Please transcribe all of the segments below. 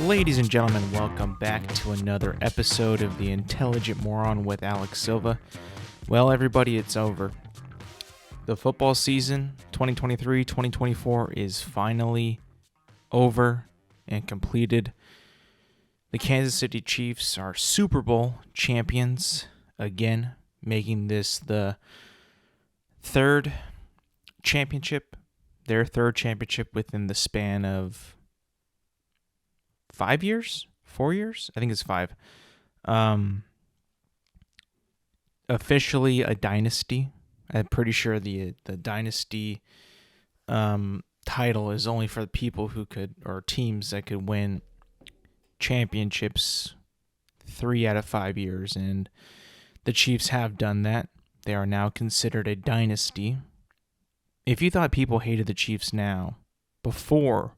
Ladies and gentlemen, welcome back to another episode of the Intelligent Moron with Alex Silva. Well, everybody, it's over. The football season 2023-2024 is finally over and completed. The Kansas City Chiefs are Super Bowl champions again, making this the their third championship within the span of 5 years? 4 years? I think it's 5. Officially a dynasty. I'm pretty sure the dynasty title is only for the people who could, or teams that could win championships 3 out of 5 years, and the Chiefs have done that. They are now considered a dynasty. If you thought people hated the Chiefs now, before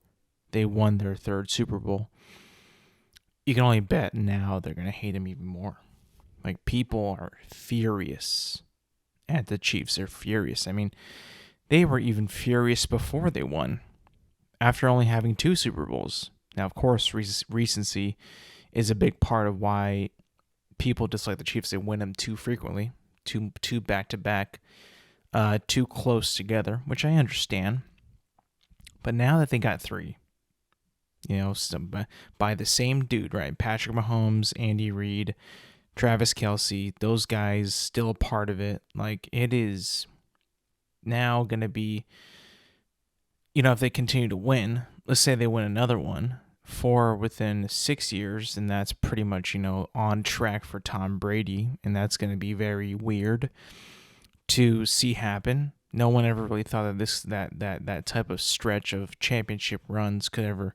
they won their third Super Bowl, you can only bet now they're going to hate them even more. Like, people are furious at the Chiefs. They're furious. I mean, they were even furious before they won, after only having 2 Super Bowls. Now, of course, recency is a big part of why people dislike the Chiefs. They win them too frequently, too back-to-back, too close together, which I understand. But now that they got 3, by the same dude, right? Patrick Mahomes, Andy Reid, Travis Kelce, those guys still a part of it. Like, it is now going to be, if they continue to win, let's say they win another one, 4 within 6 years, and that's pretty much, on track for Tom Brady, and that's going to be very weird to see happen. No one ever really thought that that type of stretch of championship runs could ever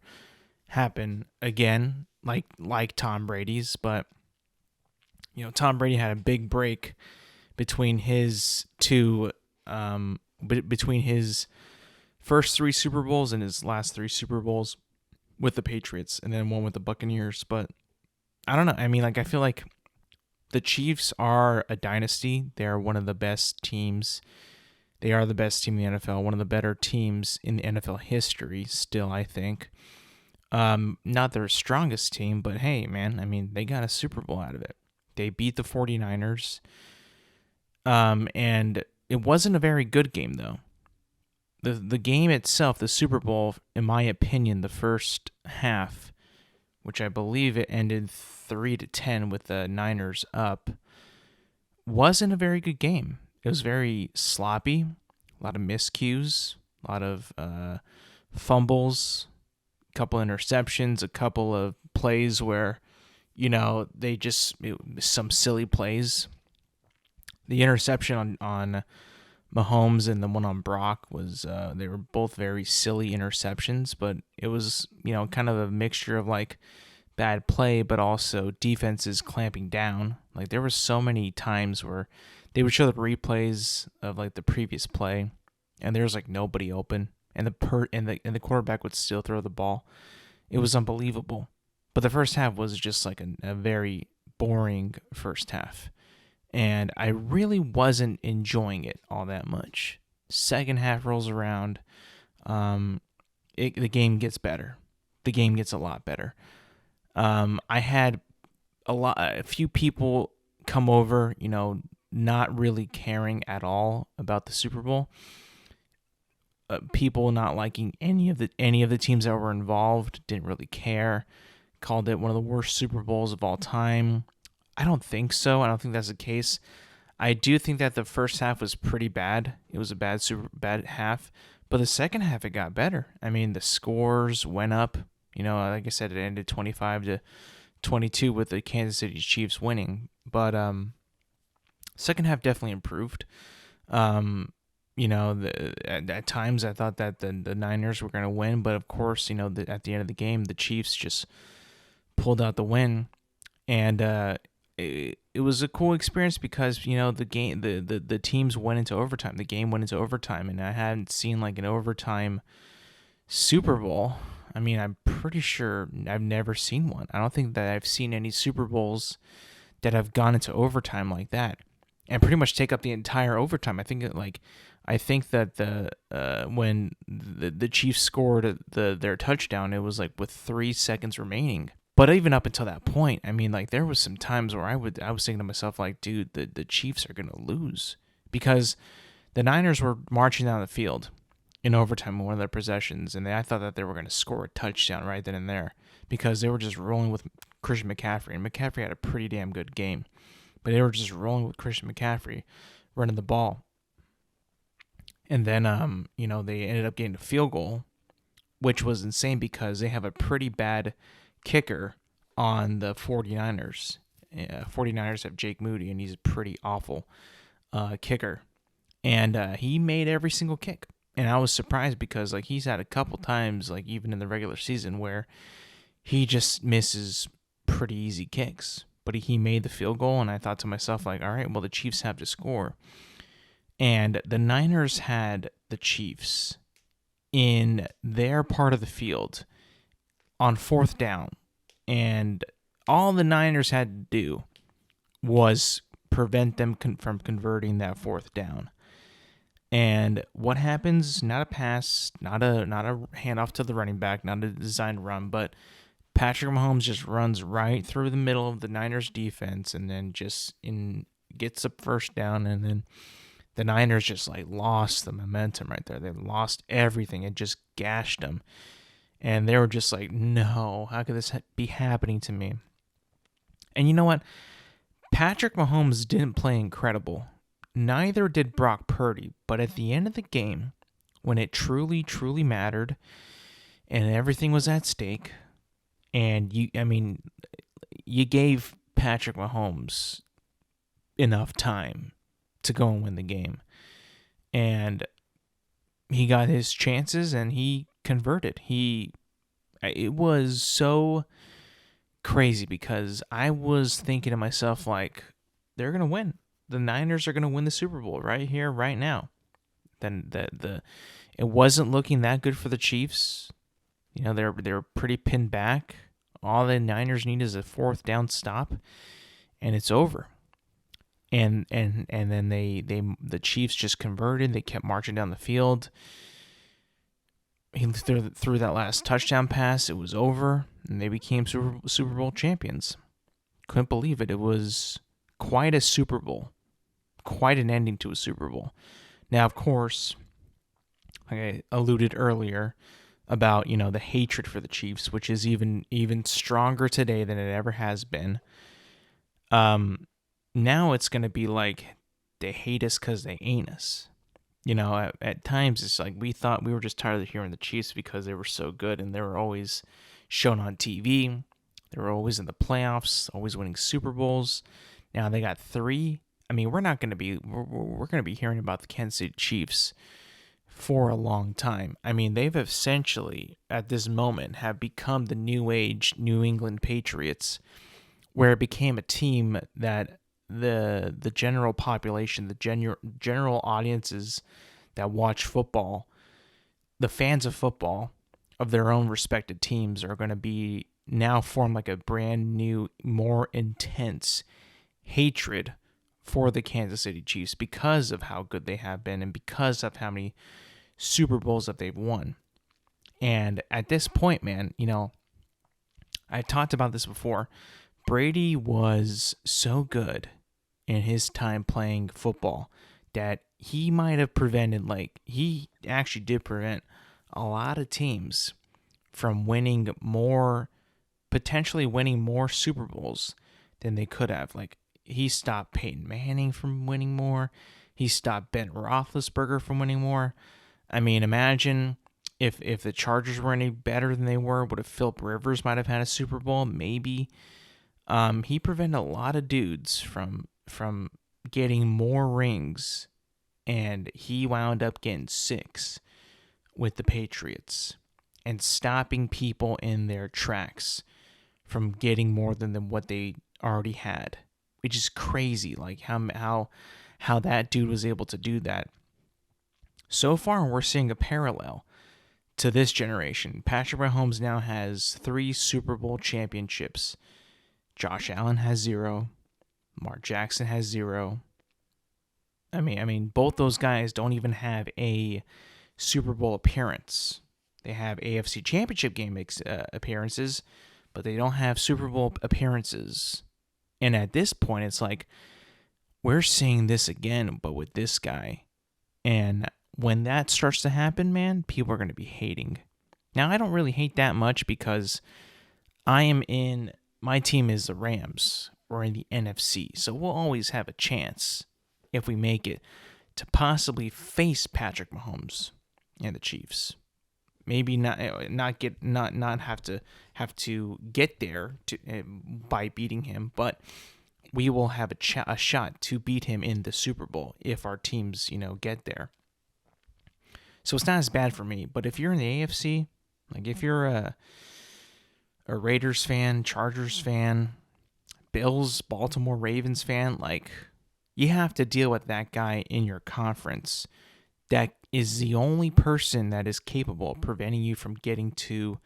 happen again, like Tom Brady's. But Tom Brady had a big break between his between his first 3 Super Bowls and his last 3 Super Bowls with the Patriots, and then one with the Buccaneers. But I don't know. I mean, I feel like the Chiefs are a dynasty. They are one of the best teams. They are the best team in the NFL, one of the better teams in the NFL history still, I think. Not their strongest team, but hey, man, I mean, they got a Super Bowl out of it. They beat the 49ers, and it wasn't a very good game, though. The game itself, the Super Bowl, in my opinion, the first half, which I believe it ended 3-10 with the Niners up, wasn't a very good game. It was very sloppy, a lot of miscues, a lot of fumbles, a couple interceptions, a couple of plays where, some silly plays. The interception on Mahomes and the one on Brock was, they were both very silly interceptions, but it was, kind of a mixture of bad play, but also defenses clamping down. Like, there were so many times where they would show the replays of the previous play, and there's nobody open, and the quarterback would still throw the ball. It was unbelievable. But the first half was just a very boring first half, and I really wasn't enjoying it all that much. Second half rolls around, the game gets better. The game gets a lot better. I had a few people come over, not really caring at all about the Super Bowl. People not liking any of the teams that were involved, didn't really care. Called it one of the worst Super Bowls of all time. I don't think so. I don't think that's the case. I do think that the first half was pretty bad. It was a bad half, but the second half it got better. I mean, the scores went up. Like I said, it ended 25-22 with the Kansas City Chiefs winning. But second half definitely improved. At times I thought that the Niners were going to win, but of course, at the end of the game, the Chiefs just pulled out the win, and it was a cool experience because the game, the teams went into overtime. The game went into overtime, and I hadn't seen an overtime Super Bowl. I mean, I'm pretty sure I've never seen one. I don't think that I've seen any Super Bowls that have gone into overtime like that, and pretty much take up the entire overtime. I think I think that when the Chiefs scored their touchdown, it was like with 3 seconds remaining. But even up until that point, I mean, like there was some times where I was thinking to myself, like, dude, the Chiefs are gonna lose because the Niners were marching down the field in overtime in one of their possessions, and I thought that they were gonna score a touchdown right then and there because they were just rolling with Christian McCaffrey, and McCaffrey had a pretty damn good game, but they were just rolling with Christian McCaffrey, running the ball. And then, they ended up getting a field goal, which was insane because they have a pretty bad kicker on the 49ers. 49ers have Jake Moody, and he's a pretty awful kicker. And he made every single kick. And I was surprised because, like, he's had a couple times, like, even in the regular season, where he just misses pretty easy kicks. But he made the field goal, and I thought to myself, like, all right, well, the Chiefs have to score. And the Niners had the Chiefs in their part of the field on 4th down. And all the Niners had to do was prevent them from converting that 4th down. And what happens? Not a pass, not a handoff to the running back, not a designed run, but Patrick Mahomes just runs right through the middle of the Niners defense and then gets a 1st down, and then the Niners just like lost the momentum right there. They lost everything. It just gashed them. And they were just like, no, how could this be happening to me? And you know what? Patrick Mahomes didn't play incredible. Neither did Brock Purdy. But at the end of the game, when it truly, truly mattered and everything was at stake, and you gave Patrick Mahomes enough time to go and win the game. And he got his chances and he converted. It was so crazy because I was thinking to myself, like, they're going to win. The Niners are going to win the Super Bowl right here, right now. Then it wasn't looking that good for the Chiefs. You know, they were pretty pinned back. All the Niners need is a 4th down stop, and it's over. And then the Chiefs just converted. They kept marching down the field. He threw that last touchdown pass. It was over, and they became Super Bowl champions. Couldn't believe it. It was quite a Super Bowl, quite an ending to a Super Bowl. Now, of course, like I alluded earlier about the hatred for the Chiefs, which is even stronger today than it ever has been. Now it's going to be like they hate us because they ain't us. At times it's like we thought we were just tired of hearing the Chiefs because they were so good and they were always shown on TV. They were always in the playoffs, always winning Super Bowls. Now they got 3. I mean, we're going to be hearing about the Kansas City Chiefs for a long time. I mean, they've essentially at this moment have become the new age New England Patriots, where it became a team that the general population, the general audiences that watch football, the fans of football of their own respected teams are going to be now form like a brand new, more intense hatred for the Kansas City Chiefs because of how good they have been and because of how many Super Bowls that they've won. And at this point, man, I talked about this before. Brady was so good in his time playing football that he might have prevented, he actually did prevent a lot of teams from potentially winning more Super Bowls than they could have. Like, he stopped Peyton Manning from winning more. He stopped Ben Roethlisberger from winning more. I mean, imagine if the Chargers were any better than they were, would have Phillip Rivers might have had a Super Bowl? Maybe. He prevented a lot of dudes from getting more rings, and he wound up getting 6 with the Patriots and stopping people in their tracks from getting more than what they already had, which is crazy. Like how that dude was able to do that. So far, we're seeing a parallel to this generation. Patrick Mahomes now has 3 Super Bowl championships. Josh Allen has 0. Lamar Jackson has 0. I mean, both those guys don't even have a Super Bowl appearance. They have AFC Championship game appearances, but they don't have Super Bowl appearances. And at this point, it's like we're seeing this again, but with this guy. And when that starts to happen, man, people are going to be hating. Now, I don't really hate that much because my team is the Rams. We're in the NFC, so we'll always have a chance if we make it to possibly face Patrick Mahomes and the Chiefs. Maybe not have to get there by beating him, but we will have a shot to beat him in the Super Bowl if our teams, get there. So it's not as bad for me. But if you're in the AFC, like if you're a Raiders fan, Chargers fan, Bills, Baltimore Ravens fan, like you have to deal with that guy in your conference. That is the only person that is capable of preventing you from getting to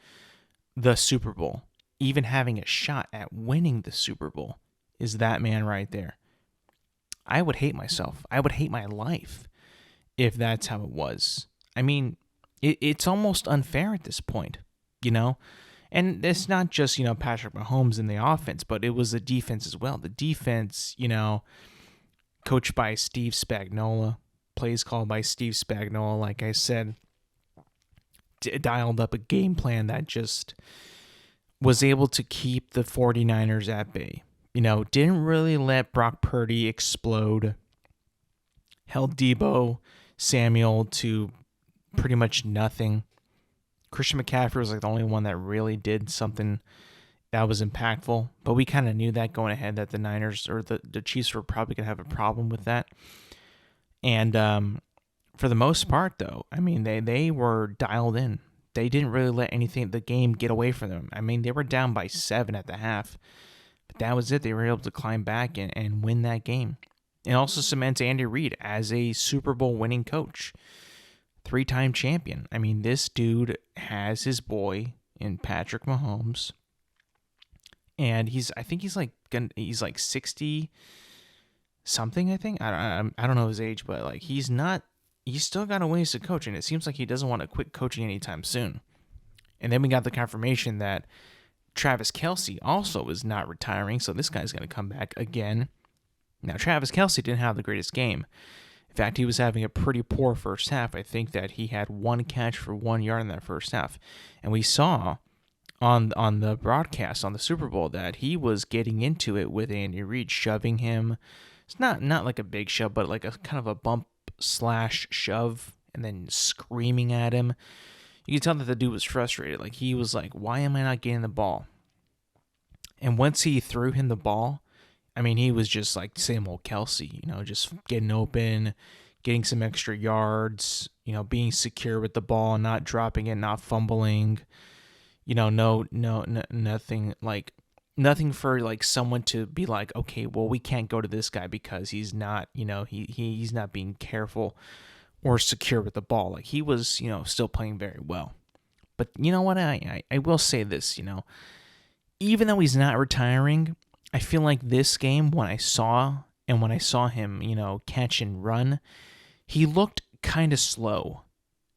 the Super Bowl, even having a shot at winning the Super Bowl, is that man right there. I would hate myself. I would hate my life if that's how it was. I mean, it's almost unfair at this point, And it's not just, Patrick Mahomes in the offense, but it was the defense as well. The defense, coached by Steve Spagnuolo, plays called by Steve Spagnuolo, like I said, dialed up a game plan that just was able to keep the 49ers at bay. Didn't really let Brock Purdy explode. Held Deebo Samuel to pretty much nothing. Christian McCaffrey was like the only one that really did something that was impactful. But we kind of knew that going ahead that the Niners or the Chiefs were probably going to have a problem with that. And for the most part, though, I mean, they were dialed in. They didn't really let the game get away from them. I mean, they were down by 7 at the half. But that was it. They were able to climb back and win that game. And also cements Andy Reid as a Super Bowl winning coach. 3-time champion. I mean, this dude has his boy in Patrick Mahomes. And I think he's like 60 something, I think. I don't know his age, but like he's still got a ways to coach, and it seems like he doesn't want to quit coaching anytime soon. And then we got the confirmation that Travis Kelce also is not retiring, so this guy's going to come back again. Now, Travis Kelce didn't have the greatest game. In fact, he was having a pretty poor first half. I think that he had 1 catch for 1 yard in that first half. And we saw on the broadcast on the Super Bowl that he was getting into it with Andy Reid, shoving him. It's not like a big shove, but like a kind of a bump/shove, and then screaming at him. You could tell that the dude was frustrated. Like he was like, "Why am I not getting the ball?" And once he threw him the ball, I mean, he was just like same old Kelce, just getting open, getting some extra yards, being secure with the ball, not dropping it, not fumbling, nothing for like someone to be like, okay, well, we can't go to this guy because he's not, he's not being careful or secure with the ball. Like he was, still playing very well. But you know what? I will say this, even though he's not retiring, I feel like this game, when I saw him, catch and run, he looked kind of slow.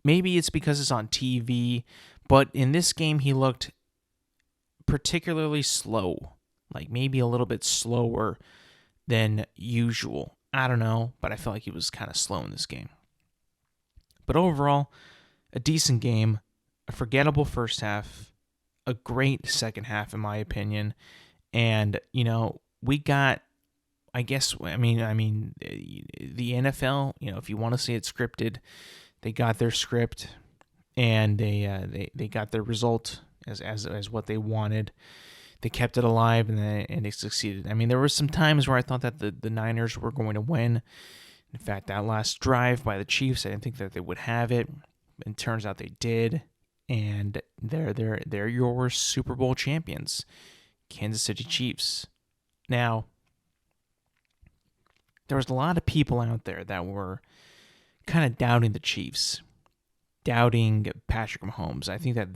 Maybe it's because it's on TV, but in this game, he looked particularly slow, like maybe a little bit slower than usual. I don't know, but I felt like he was kind of slow in this game. But overall, a decent game, a forgettable first half, a great second half, in my opinion. And, we got, I guess, the NFL, if you want to say it's scripted, they got their script and they got their result as what they wanted. They kept it alive and they succeeded. I mean, there were some times where I thought that the Niners were going to win. In fact, that last drive by the Chiefs, I didn't think that they would have it. It turns out they did. And they're your Super Bowl champions, Kansas City Chiefs. Now, there was a lot of people out there that were kind of doubting the Chiefs, doubting Patrick Mahomes. I think that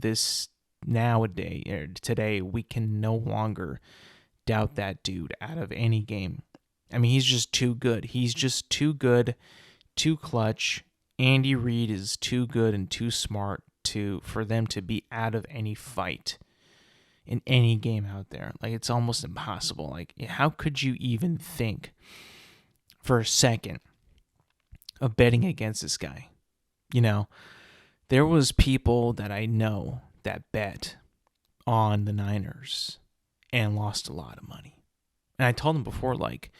today, we can no longer doubt that dude out of any game. I mean, he's just too good. He's just too good, too clutch. Andy Reid is too good and too smart for them to be out of any fight in any game out there. Like, it's almost impossible. Like, how could you even think for a second of betting against this guy? You know, there was people that I know that bet on the Niners and lost a lot of money. And I told them before, like,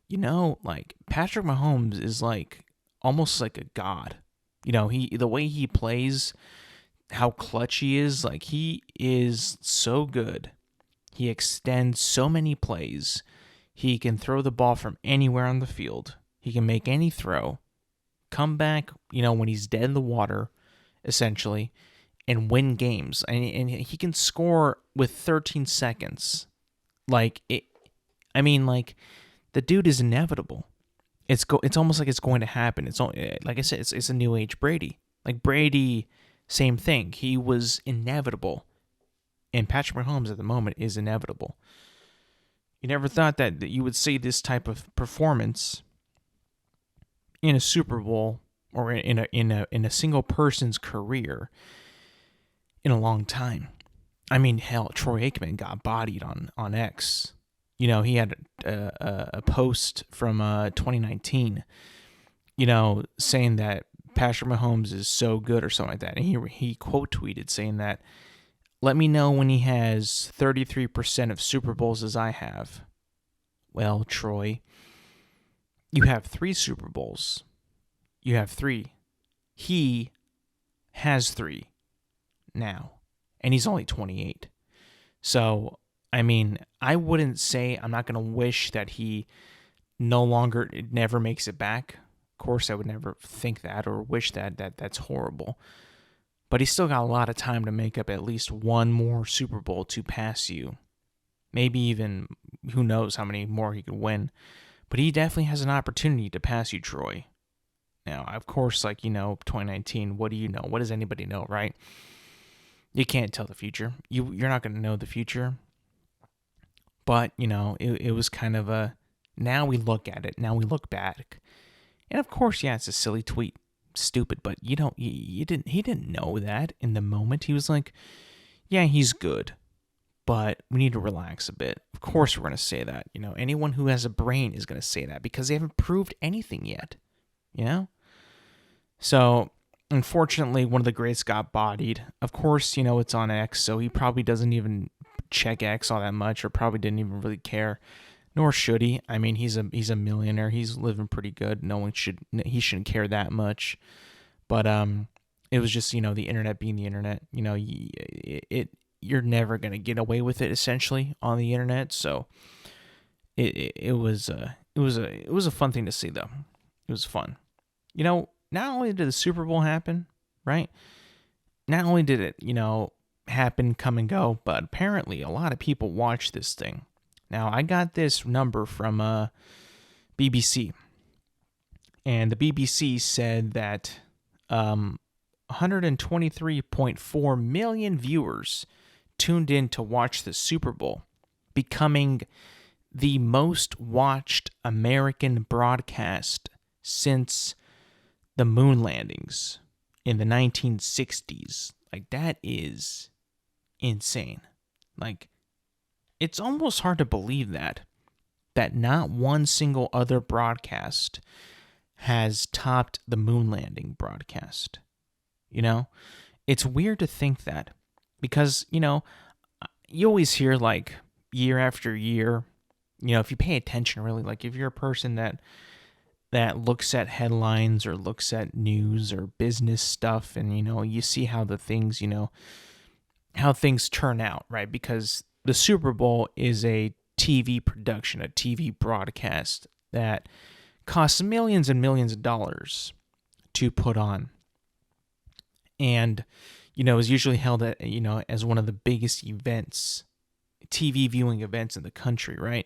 like Patrick Mahomes is like almost like a god. The way he plays, how clutch he is, like he is so good. He extends so many plays. He can throw the ball from anywhere on the field. He can make any throw, come back, when he's dead in the water, essentially, and win games. And he can score with 13 seconds. Like, the dude is inevitable. It's almost like it's going to happen. It's like I said, it's a new age Brady. Like Brady, same thing. He was inevitable, and Patrick Mahomes at the moment is inevitable. You never thought that you would see this type of performance in a Super Bowl or in a single person's career in a long time. I mean, hell, Troy Aikman got bodied on X. He had a post from 2019, saying that Patrick Mahomes is so good or something like that. And he quote tweeted saying that, "Let me know when he has 33% of Super Bowls as I have." Well, Troy, you have 3 Super Bowls. You have 3. He has 3 now, and he's only 28. So, I mean, I wouldn't say, I'm not going to wish that he never makes it back. Of course, I would never think that or wish that. That's horrible. But he's still got a lot of time to make up at least one more Super Bowl to pass you. Maybe even, who knows how many more he could win. But he definitely has an opportunity to pass you, Troy. Now, of course, 2019, what do you know? What does anybody know, right? You can't tell the future. You're not going to know the future. But, it was kind of now we look at it. Now we look back. And of course, yeah, it's a silly tweet. Stupid, but he didn't know that in the moment. He was like, yeah, he's good, but we need to relax a bit. Of course we're going to say that. Anyone who has a brain is going to say that because they haven't proved anything yet. So, unfortunately, one of the greats got bodied. Of course, it's on X, so he probably doesn't even check X all that much, or probably didn't even really care. Nor should he. I mean, he's a millionaire. He's living pretty good. He shouldn't care that much. But it was just, the internet being the internet. You're never gonna get away with it essentially on the internet. So it was a fun thing to see though. It was fun. Not only did the Super Bowl happen, right? Not only did it, happen, come and go, but apparently a lot of people watched this thing. Now, I got this number from BBC, and the BBC said that 123.4 million viewers tuned in to watch the Super Bowl, becoming the most watched American broadcast since the moon landings in the 1960s. Like, that is insane. Like, it's almost hard to believe that not one single other broadcast has topped the moon landing broadcast. It's weird to think that because, you always hear year after year, if you pay attention really, if you're a person that looks at headlines or looks at news or business stuff and, you see how the things, how things turn out, right? Because the Super Bowl is a TV production, a TV broadcast that costs millions and millions of dollars to put on. And, is usually held at, as one of the biggest events, TV viewing events in the country, right?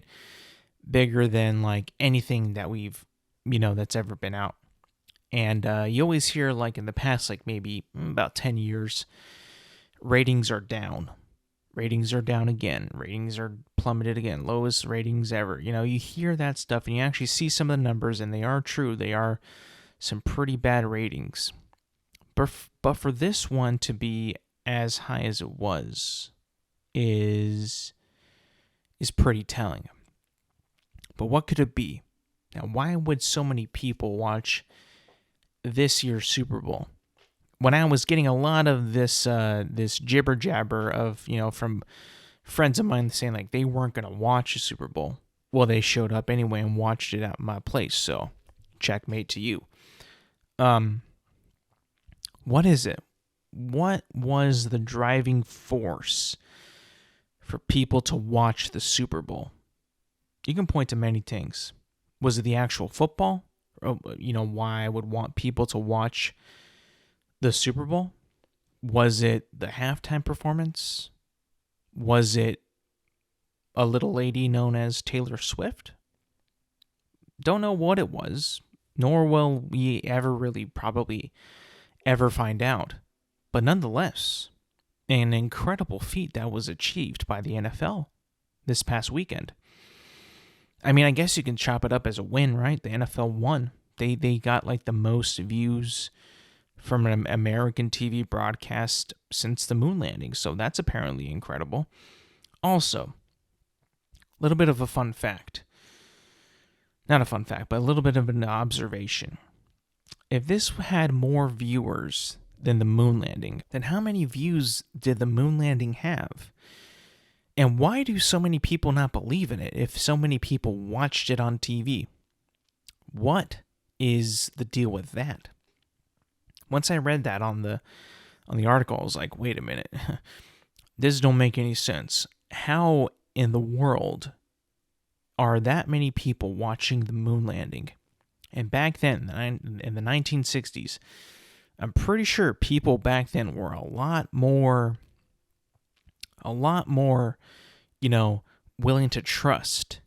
Bigger than anything that we've, that's ever been out. And you always hear in the past, maybe about 10 years, ratings are down. Ratings are down again. Ratings are plummeted again. Lowest ratings ever. You hear that stuff and you actually see some of the numbers, and they are true. They are some pretty bad ratings. But for this one to be as high as it was is pretty telling. But what could it be? Now, why would so many people watch this year's Super Bowl? When I was getting a lot of this jibber jabber of, from friends of mine saying like they weren't going to watch the Super Bowl. Well, they showed up anyway and watched it at my place. So checkmate to you. What is it? What was the driving force for people to watch the Super Bowl? You can point to many things. Was it the actual football? Or, why I would want people to watch the Super Bowl? Was it the halftime performance? Was it a little lady known as Taylor Swift? Don't know what it was, nor will we probably ever find out. But nonetheless, an incredible feat that was achieved by the NFL this past weekend. I mean, I guess you can chop it up as a win, right? The NFL won. They got like the most views from an American TV broadcast since the moon landing. So that's apparently incredible. Also, a little bit of a fun fact. Not a fun fact, but a little bit of an observation. If this had more viewers than the moon landing, then how many views did the moon landing have? And why do so many people not believe in it if so many people watched it on TV? What is the deal with that? Once I read that on the article, I was like, wait a minute. This don't make any sense. How in the world are that many people watching the moon landing? And back then, in the 1960s, I'm pretty sure people back then were a lot more, willing to trust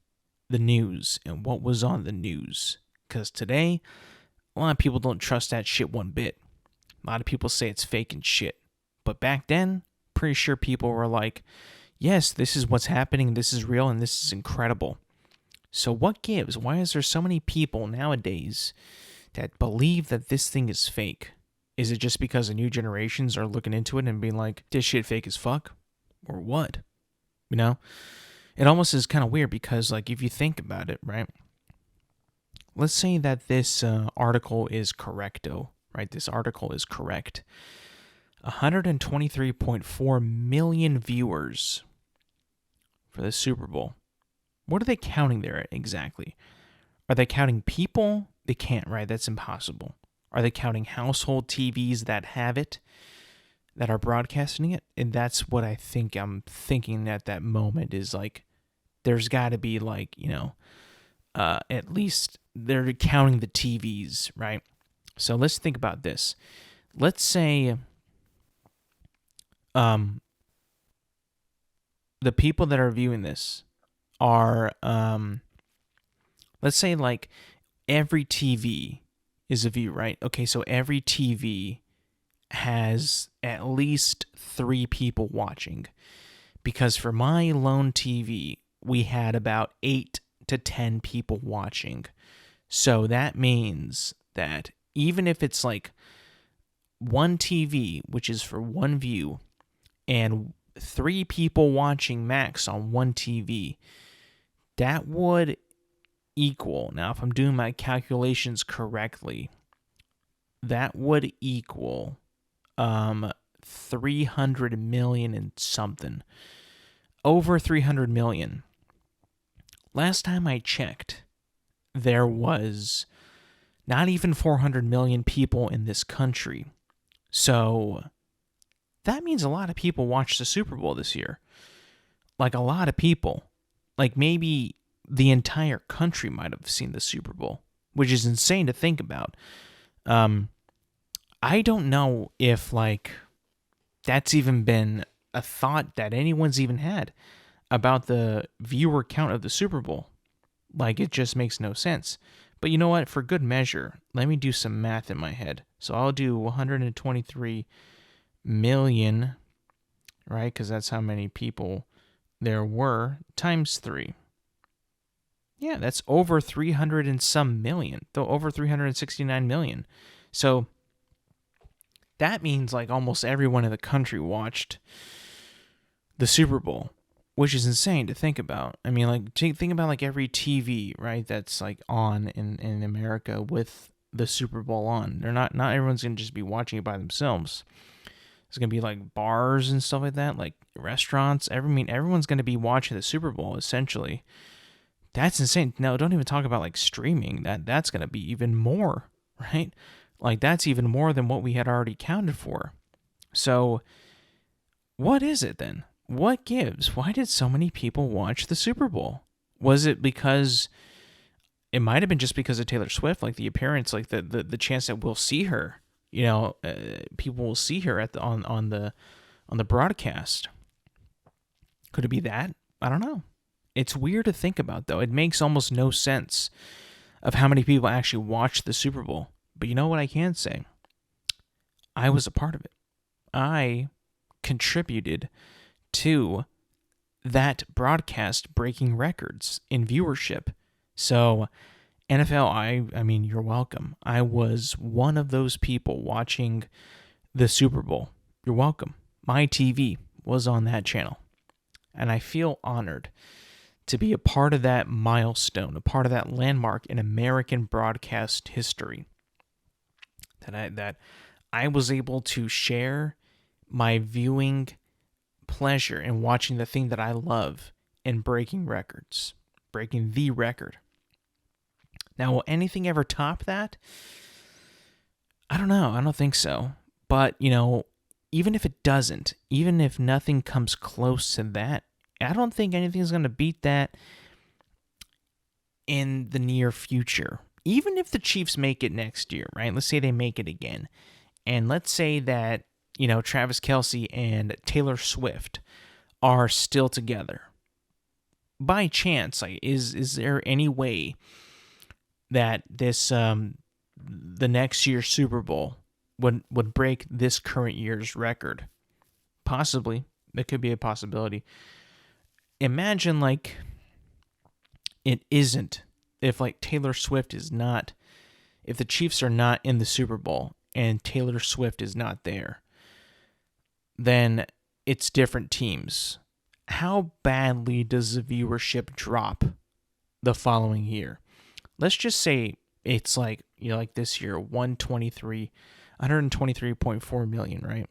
the news and what was on the news. Because today, a lot of people don't trust that shit one bit. A lot of people say it's fake and shit. But back then, pretty sure people were like, yes, this is what's happening, this is real, and this is incredible. So what gives? Why is there so many people nowadays that believe that this thing is fake? Is it just because the new generations are looking into it and being like, this shit fake as fuck? Or what? It almost is kind of weird because, like, if you think about it, right? Let's say that this article is correcto, right? This article is correct. 123.4 million viewers for the Super Bowl. What are they counting there exactly? Are they counting people? They can't, right? That's impossible. Are they counting household TVs that have it, that are broadcasting it? And that's what I'm thinking at that moment is like, there's got to be like, at least they're counting the TVs, right? So let's think about this. Let's say the people that are viewing this are, let's say like every TV is a view, right? Okay, so every TV has at least 3 people watching. Because for my lone TV, we had about 8 to 10 people watching. So that means that even if it's like one TV, which is for one view, and 3 people watching max on one TV, that would equal, now if I'm doing my calculations correctly, that would equal 300 million and something. Over 300 million. Last time I checked, there was not even 400 million people in this country. So that means a lot of people watched the Super Bowl this year. Like a lot of people. Like maybe the entire country might have seen the Super Bowl, which is insane to think about. I don't know if like that's even been a thought that anyone's even had about the viewer count of the Super Bowl. Like, it just makes no sense. But you know what? For good measure, let me do some math in my head. So I'll do 123 million, right? Because that's how many people there were, times 3. Yeah, that's over 300 and some million, though over 369 million. So that means like almost everyone in the country watched the Super Bowl, which is insane to think about. I mean, like, think about like every TV, right, that's like on in America with the Super Bowl on. They're not everyone's going to just be watching it by themselves. There's going to be like bars and stuff like that, like restaurants. Everyone's going to be watching the Super Bowl essentially. That's insane. No, don't even talk about like streaming. That's going to be even more, right? Like that's even more than what we had already counted for. So what is it then? What gives? Why did so many people watch the Super Bowl? Was it because it might have been just because of Taylor Swift, like the appearance, like the chance that we'll see her, people will see her at on the broadcast. Could it be that? I don't know. It's weird to think about, though. It makes almost no sense of how many people actually watched the Super Bowl. But you know what I can say? I was a part of it. I contributed to that broadcast breaking records in viewership. So, NFL, I mean, you're welcome. I was one of those people watching the Super Bowl. You're welcome. My TV was on that channel. And I feel honored to be a part of that milestone, a part of that landmark in American broadcast history. That I was able to share my viewing pleasure in watching the thing that I love and breaking records, breaking the record. Now, will anything ever top that? I don't know. I don't think so. But, even if it doesn't, even if nothing comes close to that, I don't think anything's going to beat that in the near future. Even if the Chiefs make it next year, right? Let's say they make it again. And let's say that, Travis Kelce and Taylor Swift are still together. By chance, like, is there any way that this the next year's Super Bowl would break this current year's record? Possibly. That could be a possibility. Imagine like it isn't, if like Taylor Swift is not, if the Chiefs are not in the Super Bowl and Taylor Swift is not there, then it's different teams. How badly does the viewership drop the following year? Let's just say it's like, like this year, 123.4 million, right?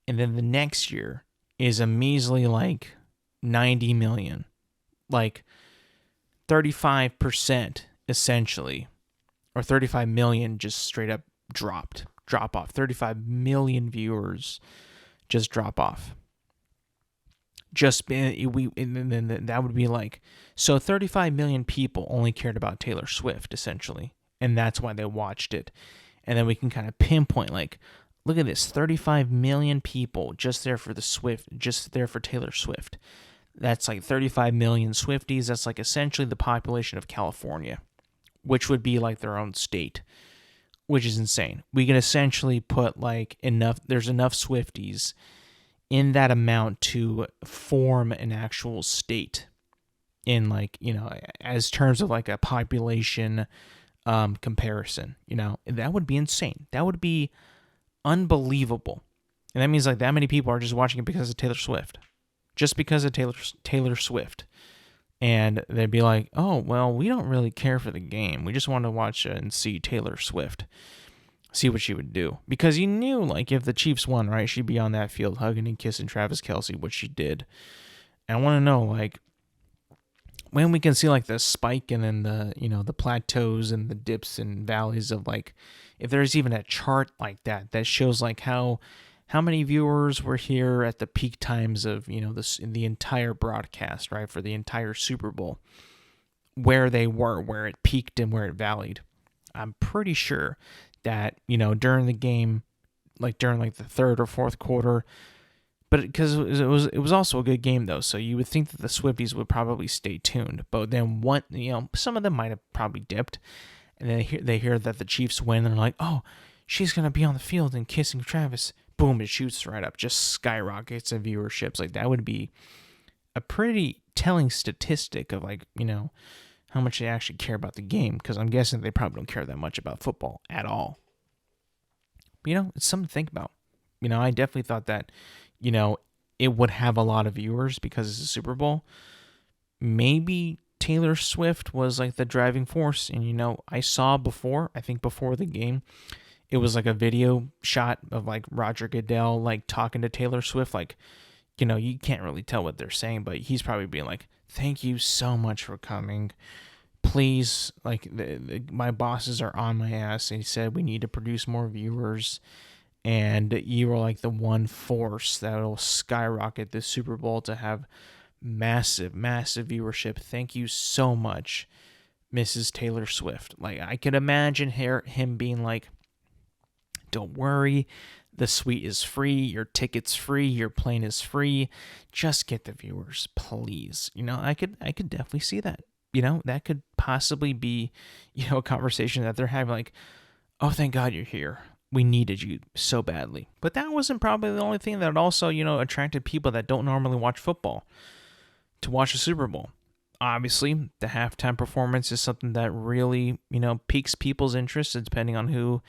And then the next year is a measly like 90 million, like 35% essentially, or 35 million just straight up drop off. 35 million viewers just drop off. And then that would be like, so 35 million people only cared about Taylor Swift essentially, and that's why they watched it. And then we can kind of pinpoint like, look at this, 35 million people just there for Taylor Swift. That's like 35 million Swifties. That's like essentially the population of California, which would be like their own state, which is insane. We can essentially put like there's enough Swifties in that amount to form an actual state in like, as terms of like a population comparison, that would be insane. That would be unbelievable. And that means like that many people are just watching it because of Taylor Swift. Just because of Taylor Swift. And they'd be like, oh, well, we don't really care for the game. We just want to watch and see Taylor Swift. See what she would do. Because you knew, like, if the Chiefs won, right, she'd be on that field hugging and kissing Travis Kelce, which she did. And I want to know, like, when we can see, like, the spike and then the plateaus and the dips and valleys of, like, if there's even a chart like that shows, like, how many viewers were here at the peak times of, in the entire broadcast, right, for the entire Super Bowl, where they were, where it peaked and where it valleyed. I'm pretty sure that, during the game, like during like the third or fourth quarter, but because it was also a good game though, so you would think that the Swifties would probably stay tuned. But then some of them might have probably dipped, and then they hear that the Chiefs win, and they're like, oh, she's gonna be on the field and kissing Travis. boom, it shoots right up, just skyrockets in viewerships. Like, that would be a pretty telling statistic of, like, how much they actually care about the game, because I'm guessing they probably don't care that much about football at all. But, it's something to think about. I definitely thought that, it would have a lot of viewers because it's a Super Bowl. Maybe Taylor Swift was like the driving force. And, I saw before the game, it was like a video shot of like Roger Goodell, like talking to Taylor Swift. Like, you can't really tell what they're saying, but he's probably being like, thank you so much for coming. Please, like, my bosses are on my ass. And he said, we need to produce more viewers. And you are like the one force that will skyrocket the Super Bowl to have massive, massive viewership. Thank you so much, Mrs. Taylor Swift. Like, I could imagine him being like, don't worry, the suite is free, your ticket's free, your plane is free. Just get the viewers, please. I could definitely see that. That could possibly be, a conversation that they're having, like, oh, thank God you're here. We needed you so badly. But that wasn't probably the only thing that also, attracted people that don't normally watch football to watch the Super Bowl. Obviously, the halftime performance is something that really, piques people's interest, depending on who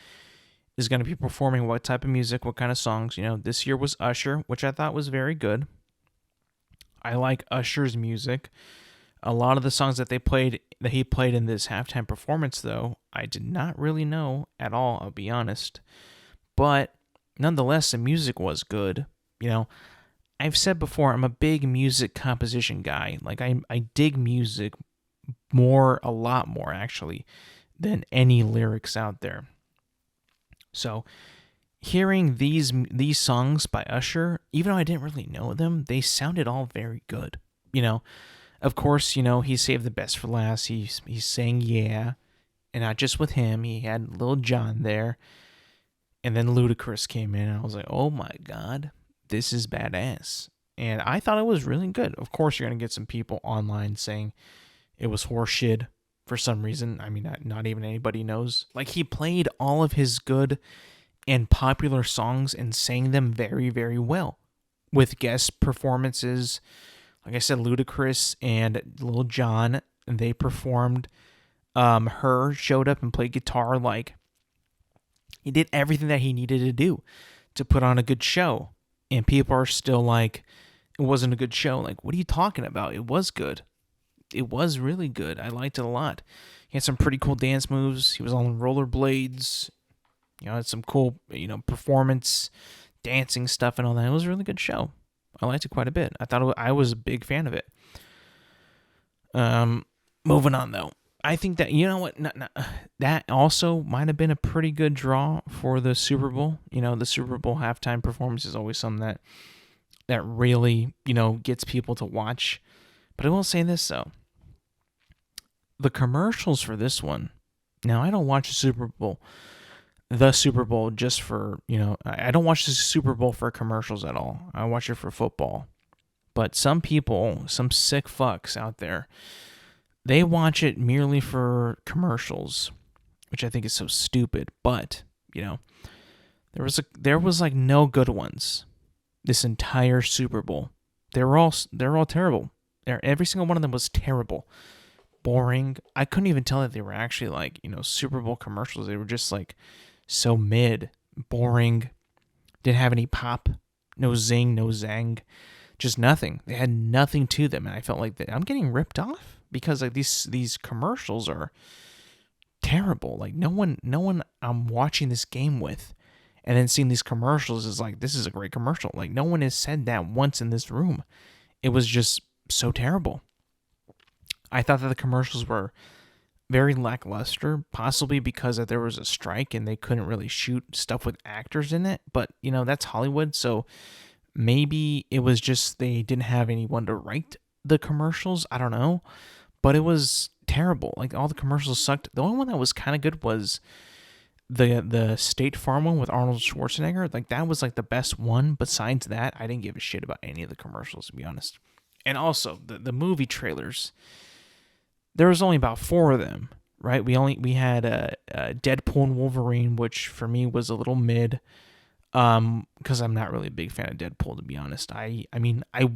is going to be performing what type of music, what kind of songs. This year was Usher, which I thought was very good. I like Usher's music. A lot of the songs that he played in this halftime performance, though, I did not really know at all, I'll be honest. But nonetheless, the music was good. I've said before, I'm a big music composition guy. Like, I dig music a lot more, actually, than any lyrics out there. So, hearing these songs by Usher, even though I didn't really know them, they sounded all very good. Of course, he saved the best for last. He sang Yeah, and not just with him. He had Lil Jon there, and then Ludacris came in, and I was like, oh my God, this is badass. And I thought it was really good. Of course, you're going to get some people online saying it was horseshit for some reason. I mean, not even anybody knows. Like, he played all of his good and popular songs and sang them very, very well with guest performances. Like I said, Ludacris and Lil Jon, they performed. Her showed up and played guitar. Like, he did everything that he needed to do to put on a good show. And people are still like, it wasn't a good show. Like, what are you talking about? It was good. It was really good. I liked it a lot. He had some pretty cool dance moves. He was on rollerblades. Had some cool, performance, dancing stuff and all that. It was a really good show. I liked it quite a bit. I was a big fan of it. Moving on, though. I think that, that also might have been a pretty good draw for the Super Bowl. The Super Bowl halftime performance is always something that really, gets people to watch. But I will say this, though. The commercials for this one. Now, I don't watch the Super Bowl just for, I don't watch the Super Bowl for commercials at all. I watch it for football. But some people, some sick fucks out there, they watch it merely for commercials, which I think is so stupid. But, there was like no good ones this entire Super Bowl. They're all terrible. Every single one of them was terrible. Boring. I couldn't even tell that they were actually like, Super Bowl commercials. They were just like so mid, boring, didn't have any pop, no zing, no zang, just nothing. They had nothing to them, and I felt like I'm getting ripped off because like these commercials are terrible. Like no one I'm watching this game with and then seeing these commercials is like, this is a great commercial. Like no one has said that once in this room. It was just so terrible. I thought that the commercials were very lackluster, possibly because there was a strike and they couldn't really shoot stuff with actors in it. But, that's Hollywood, so maybe it was just they didn't have anyone to write the commercials. I don't know. But it was terrible. Like, all the commercials sucked. The only one that was kind of good was the State Farm one with Arnold Schwarzenegger. Like, that was, like, the best one. Besides that, I didn't give a shit about any of the commercials, to be honest. And also, the movie trailers, there was only about 4 of them, right? We had Deadpool and Wolverine, which for me was a little mid. Because I'm not really a big fan of Deadpool, to be honest. I mean, I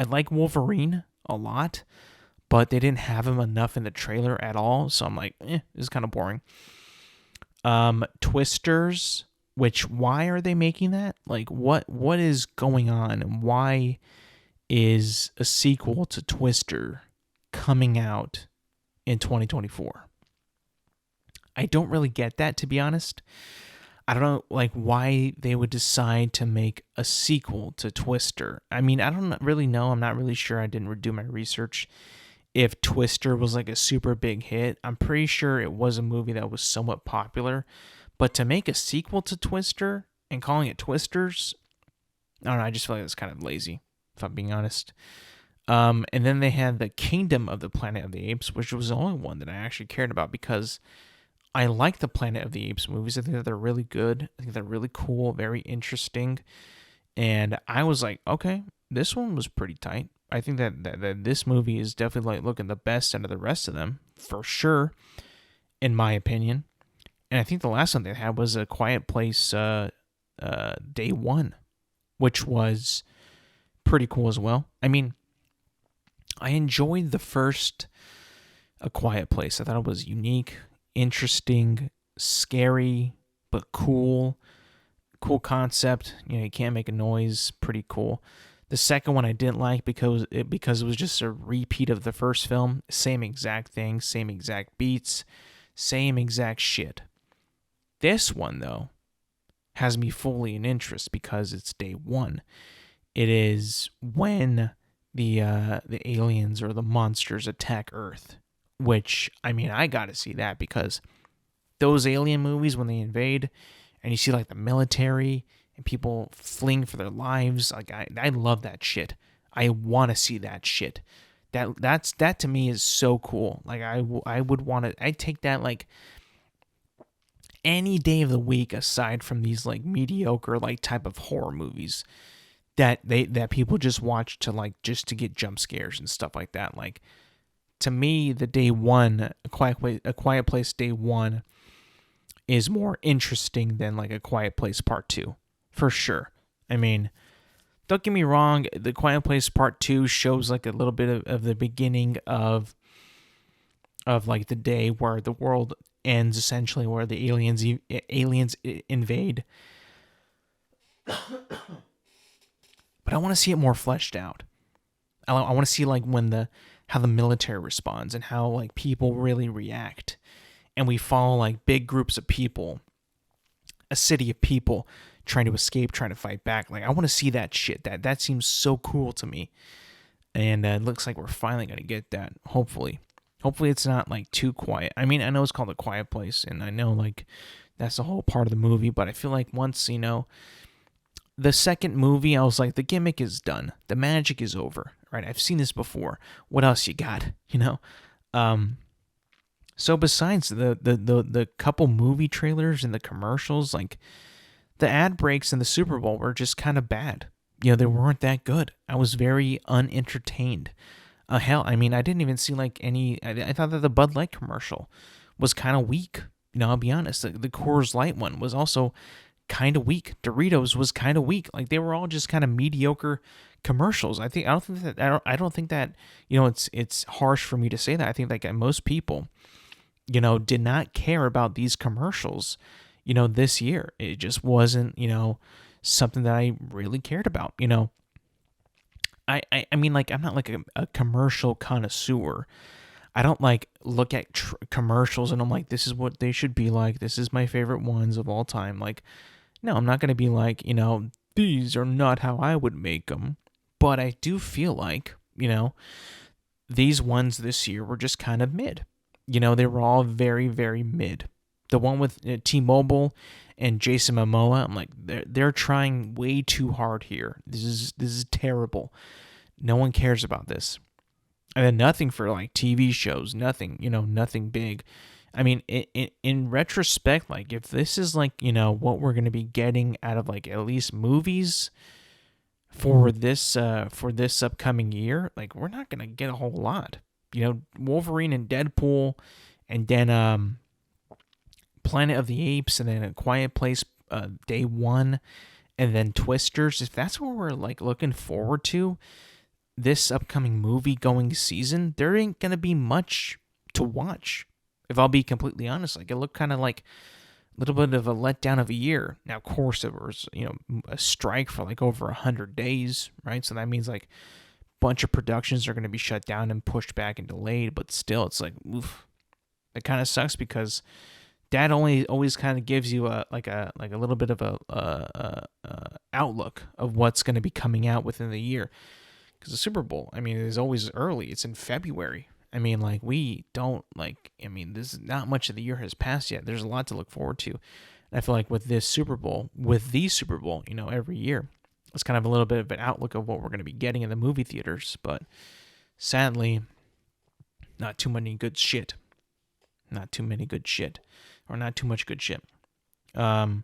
like Wolverine a lot, but they didn't have him enough in the trailer at all, so I'm like, this is kind of boring. Twisters, which, why are they making that? Like, what is going on, and why is a sequel to Twister coming out in 2024? I don't really get that, to be honest. I don't know, like, why they would decide to make a sequel to Twister. I mean, I don't really know. I'm not really sure. I didn't do my research. If Twister was like a super big hit, I'm pretty sure it was a movie that was somewhat popular. But to make a sequel to Twister and calling it Twisters, I don't know. I just feel like it's kind of lazy, if I'm being honest. And then they had the Kingdom of the Planet of the Apes, which was the only one that I actually cared about because I like the Planet of the Apes movies. I think that they're really good. I think they're really cool, very interesting. And I was like, okay, this one was pretty tight. I think that this movie is definitely like looking the best out of the rest of them, for sure, in my opinion. And I think the last one they had was A Quiet Place Day One, which was pretty cool as well. I mean, I enjoyed the first A Quiet Place. I thought it was unique, interesting, scary, but cool. Cool concept. You know, you can't make a noise. Pretty cool. The second one I didn't like because it was just a repeat of the first film. Same exact thing, same exact beats, same exact shit. This one, though, has me fully in interest because it's day one. It is when the aliens or the monsters attack Earth, which, I mean, I gotta see that because those alien movies, when they invade and you see like the military and people fleeing for their lives, like I love that shit. I want to see that shit. That to me is so cool. Like I would want to. I'd take that like any day of the week aside from these like mediocre like type of horror movies that people just watch to like just to get jump scares and stuff like that. Like, to me, the day one, A Quiet Place Day One is more interesting than like A Quiet Place Part 2, for sure. I mean, don't get me wrong, The Quiet Place Part 2 shows like a little bit of the beginning of like the day where the world ends, essentially, where the aliens invade. But I want to see it more fleshed out. I want to see like how the military responds and how like people really react. And we follow like big groups of people, a city of people trying to escape, trying to fight back. Like, I want to see that shit. That seems so cool to me. And it looks like we're finally going to get that, hopefully. Hopefully it's not like too quiet. I mean, I know it's called A Quiet Place, and I know like that's the whole part of the movie, but I feel like once, the second movie, I was like, the gimmick is done. The magic is over, right? I've seen this before. What else you got, So besides the couple movie trailers and the commercials, like the ad breaks in the Super Bowl were just kind of bad. They weren't that good. I was very unentertained. Hell, I mean, I didn't even see like any. I thought that the Bud Light commercial was kind of weak. I'll be honest. The Coors Light one was also kind of weak. Doritos was kind of weak. Like, they were all just kind of mediocre commercials. I don't think that it's harsh for me to say that. I think like most people, did not care about these commercials, this year. It just wasn't, something that I really cared about. I mean, like, I'm not like a commercial connoisseur. I don't like look at commercials and I'm like, this is what they should be like. This is my favorite ones of all time. Like, no, I'm not going to be like, these are not how I would make them. But I do feel like, these ones this year were just kind of mid. They were all very, very mid. The one with T-Mobile and Jason Momoa, I'm like, they're trying way too hard here. This is terrible. No one cares about this. And then nothing for like TV shows, nothing, nothing big. I mean, in retrospect, like, if this is like, what we're going to be getting out of like at least movies for this upcoming year, like, we're not going to get a whole lot. Wolverine and Deadpool, and then Planet of the Apes, and then A Quiet Place day one, and then Twisters. If that's what we're like looking forward to this upcoming movie going season, there ain't gonna be much to watch. If I'll be completely honest, like it looked kind of like a little bit of a letdown of a year. Now, of course, there was a strike for like over 100 days, right? So that means like a bunch of productions are going to be shut down and pushed back and delayed. But still, it's like, oof, it kind of sucks because that always kind of gives you a little bit of a outlook of what's going to be coming out within the year. Because the Super Bowl, I mean, is always early. It's in February. I mean, like, this is not much of the year has passed yet. There's a lot to look forward to. And I feel like with the Super Bowl, every year, it's kind of a little bit of an outlook of what we're going to be getting in the movie theaters. But sadly, not too many good shit. Not too many good shit. Or not too much good shit. Let's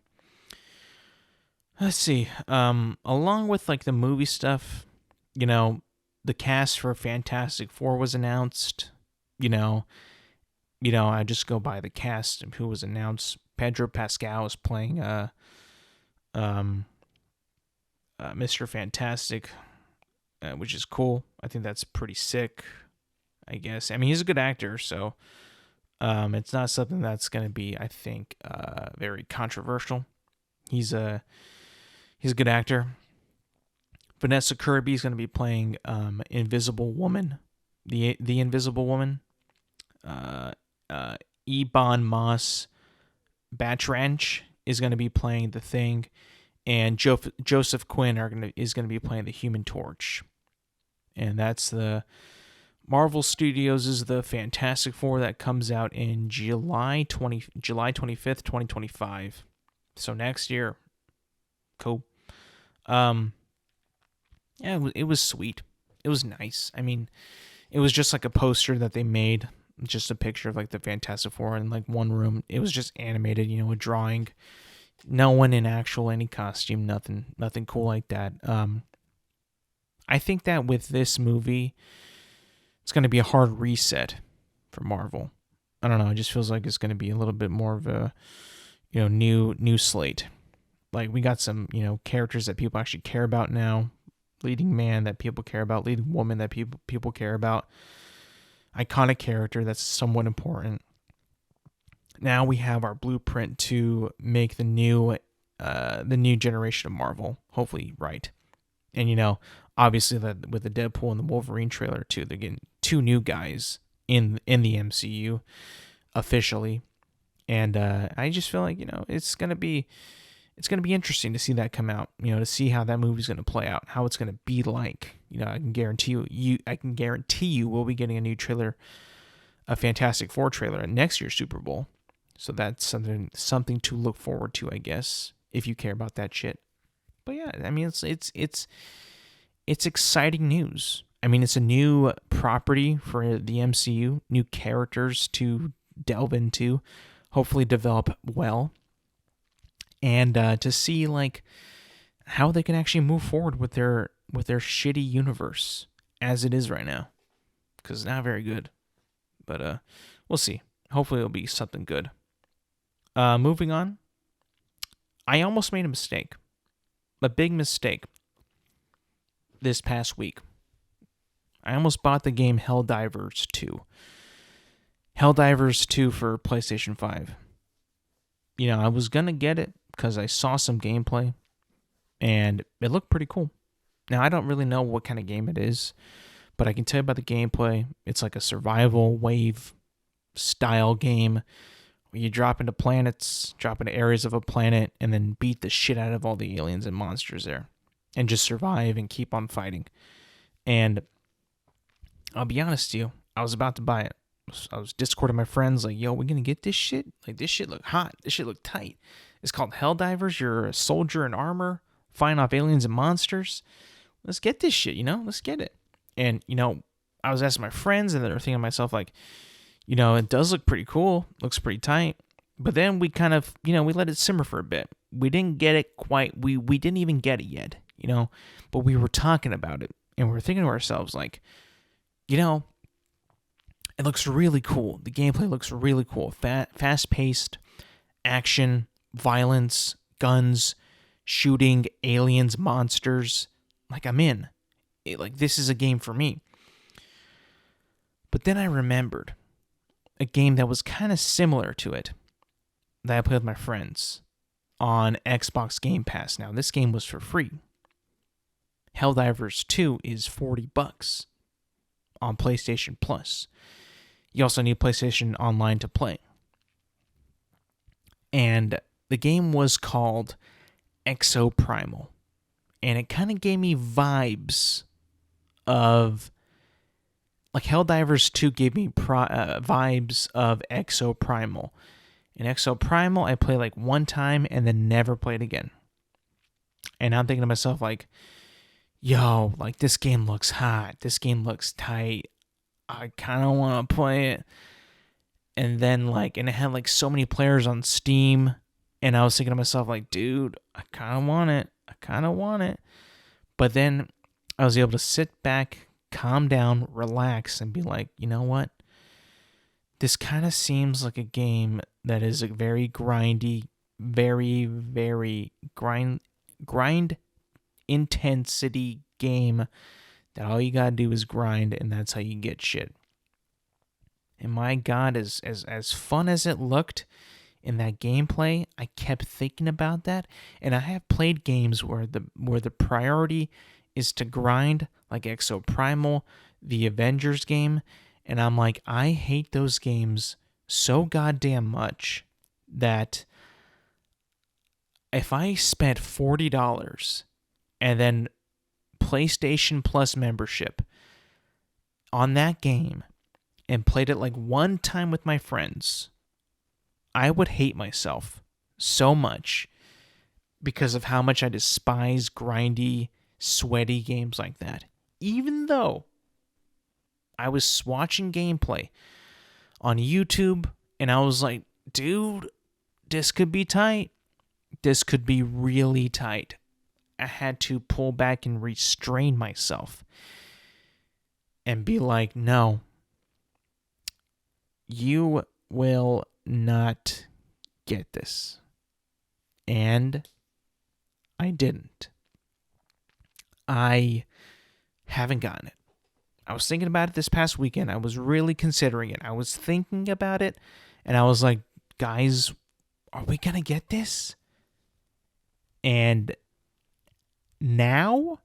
see. Along with, like, the movie stuff, the cast for Fantastic Four was announced. I just go by the cast of who was announced. Pedro Pascal is playing Mr. Fantastic, which is cool. I think that's pretty sick, I guess. I mean, he's a good actor, so it's not something that's going to be, I think, very controversial. He's a good actor. Vanessa Kirby is going to be playing Invisible Woman, the Invisible Woman. Ebon Moss Bachrach is going to be playing the Thing, and Joseph Quinn is going to be playing the Human Torch. And that's the Marvel Studios is the Fantastic Four that comes out in July 25th, 2025. So next year. Cool. Yeah, it was sweet. It was nice. I mean, it was just like a poster that they made, just a picture of like the Fantastic Four in like one room. It was just animated, a drawing. No one in any costume, nothing cool like that. I think that with this movie, it's going to be a hard reset for Marvel. I don't know. It just feels like it's going to be a little bit more of a, new slate. Like we got some, characters that people actually care about now. Leading man that people care about, leading woman that people care about, iconic character that's somewhat important. Now we have our blueprint to make the new generation of Marvel, hopefully right. And obviously that with the Deadpool and the Wolverine trailer too, they're getting two new guys in the MCU officially, and I just feel like it's gonna be interesting to see that come out, to see how that movie's going to play out, how it's going to be like. I can guarantee you we'll be getting a new trailer, a Fantastic Four trailer at next year's Super Bowl. So that's something to look forward to, I guess, if you care about that shit. But yeah, I mean it's exciting news. I mean, it's a new property for the MCU, new characters to delve into, hopefully develop well. And to see like how they can actually move forward with their shitty universe as it is right now, because it's not very good. But we'll see. Hopefully it'll be something good. Moving on. I almost made a mistake, a big mistake. This past week, I almost bought the game Helldivers 2. Helldivers 2 for PlayStation 5. I was gonna get it because I saw some gameplay, and it looked pretty cool. Now, I don't really know what kind of game it is, but I can tell you about the gameplay. It's like a survival wave style game where you drop into areas of a planet, and then beat the shit out of all the aliens and monsters there, and just survive and keep on fighting. And I'll be honest to you, I was about to buy it. I was Discording my friends like, yo, we're going to get this shit? Like, this shit look hot. This shit look tight. It's called Helldivers. You're a soldier in armor, fighting off aliens and monsters. Let's get this shit, Let's get it. And, I was asking my friends, and they were thinking to myself, like, it does look pretty cool. Looks pretty tight. But then we kind of, we let it simmer for a bit. We didn't get it quite. We didn't even get it yet, But we were talking about it, and we were thinking to ourselves, like, it looks really cool. The gameplay looks really cool. Fast-paced, action, violence, guns, shooting, aliens, monsters. Like, I'm in. This is a game for me. But then I remembered a game that was kind of similar to it that I played with my friends on Xbox Game Pass. Now, this game was for free. Helldivers 2 is $40 on PlayStation Plus. You also need PlayStation Online to play. And the game was called Exoprimal. And it kind of gave me vibes of... Like, Helldivers 2 gave me vibes of Exoprimal. In Exoprimal, I played like one time and then never played again. And I'm thinking to myself, like, yo, like, this game looks hot. This game looks tight. I kind of want to play it. And then, like, and it had, like, so many players on Steam. And I was thinking to myself, like, dude, I kind of want it. I kind of want it. But then I was able to sit back, calm down, relax, and be like, you know what? This kind of seems like a game that is a very grindy, very, very grind intensity game that all you gotta do is grind, and that's how you get shit. And my God, as fun as it looked in that gameplay, I kept thinking about that. And I have played games where the priority is to grind, like Exoprimal, the Avengers game, and I'm like, I hate those games so goddamn much that if I spent $40 and then PlayStation Plus membership on that game and played it like one time with my friends, I would hate myself so much because of how much I despise grindy, sweaty games like that. Even though I was watching gameplay on YouTube and I was like, dude, this could be tight. This could be really tight. I had to pull back and restrain myself and be like, no, you will not get this. And I didn't. I haven't gotten it. I was thinking about it this past weekend. I was really considering it. I was thinking about it, and I was like, guys, are we going to get this? And now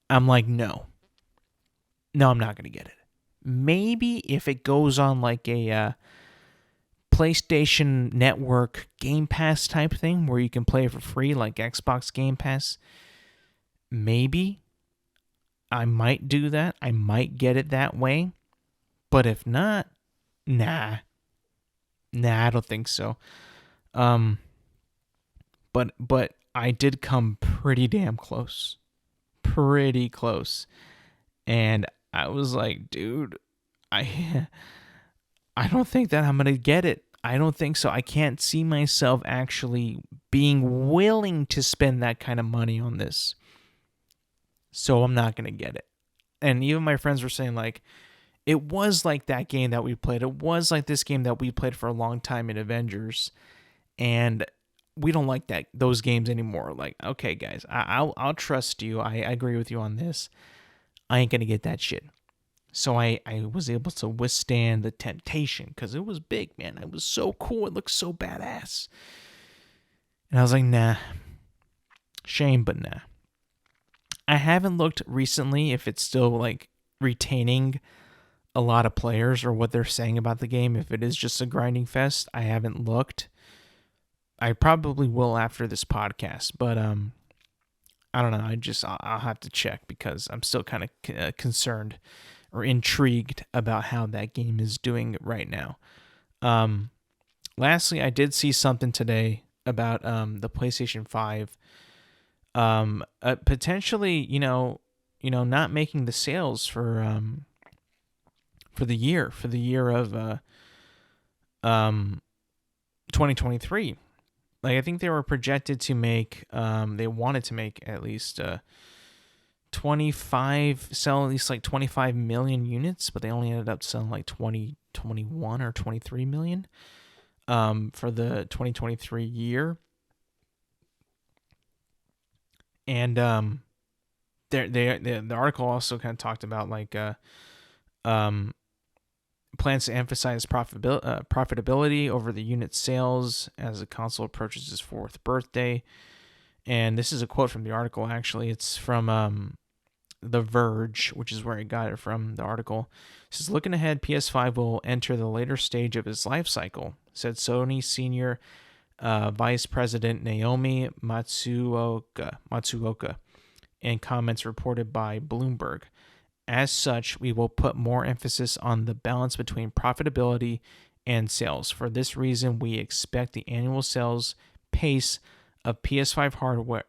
I'm like, no. No, I'm not going to get it. Maybe if it goes on like a PlayStation Network Game Pass type thing where you can play it for free, like Xbox Game Pass, maybe I might do that. I might get it that way. But if not, nah, I don't think so. But I did come pretty damn close. Pretty close. And I was like, dude, I don't think that I'm going to get it. I don't think so. I can't see myself actually being willing to spend that kind of money on this. So I'm not going to get it. And even my friends were saying, like, it was like that game that we played. It was like this game that we played for a long time in Avengers. And we don't like those games anymore. Like, okay, guys, I'll trust you. I agree with you on this. I ain't going to get that shit. So I was able to withstand the temptation because it was big, man. It was so cool. It looked so badass. And I was like, nah. Shame, but nah. I haven't looked recently if it's still like retaining a lot of players or what they're saying about the game. If it is just a grinding fest, I haven't looked. I probably will after this podcast, but I don't know. I'll have to check because I'm still kind of concerned or intrigued about how that game is doing right now. Lastly, I did see something today about the PlayStation 5 potentially, not making the sales for the year of 2023. Like, I think they were projected to make, they wanted to make at least sell at least like 25 million units, but they only ended up selling like 21 or 23 million for the 2023 year. And the article also kind of talked about like um plans to emphasize profitability over the unit sales as the console approaches its fourth birthday. And this is a quote from the article. Actually, it's from The Verge, which is where I got it from. The article it says, "Looking ahead, PS5 will enter the later stage of its life cycle," said Sony senior Vice President Naomi Matsuoka, in comments reported by Bloomberg. As such, we will put more emphasis on the balance between profitability and sales. For this reason, we expect the annual sales pace of PS5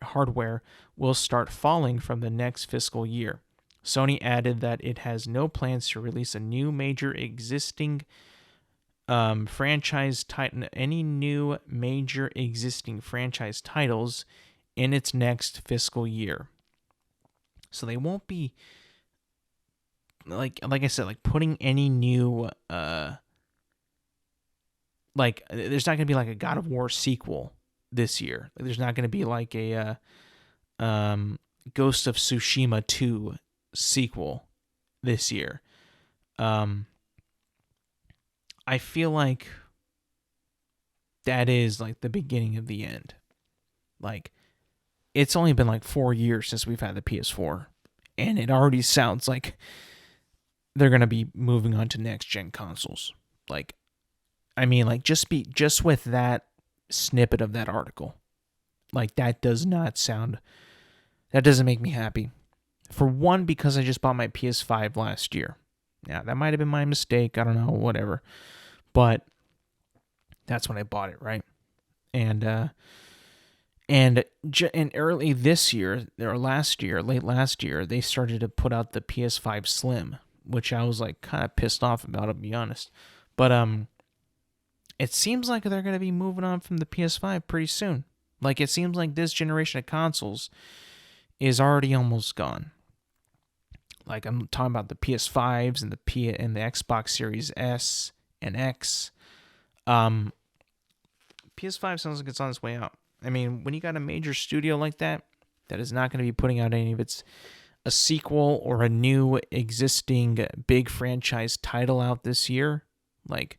hardware will start falling from the next fiscal year. Sony added that it has no plans to release a new major existing any new major existing franchise titles in its next fiscal year. So they won't be like I said, like putting any new like there's not gonna be like a God of War sequel this year. There's not gonna be like a Ghost of Tsushima 2 sequel this year. I feel like that is like the beginning of the end. Like, it's only been like 4 years since we've had the PS4, and it already sounds like they're gonna be moving on to next gen consoles. Like, I mean, like just with that snippet of that article, like that doesn't make me happy. For one, because I just bought my PS5 last year. Yeah, that might have been my mistake. I don't know, whatever. But that's when I bought it, right? And early this year or late last year, they started to put out the PS5 Slim, which I was like kind of pissed off about, to be honest. But it seems like they're going to be moving on from the PS5 pretty soon. Like, it seems like this generation of consoles is already almost gone. Like, I'm talking about the PS5s and the Xbox Series S and X. PS5 sounds like it's on its way out. I mean, when you got a major studio like that is not going to be putting out any of a sequel or a new existing big franchise title out this year, like,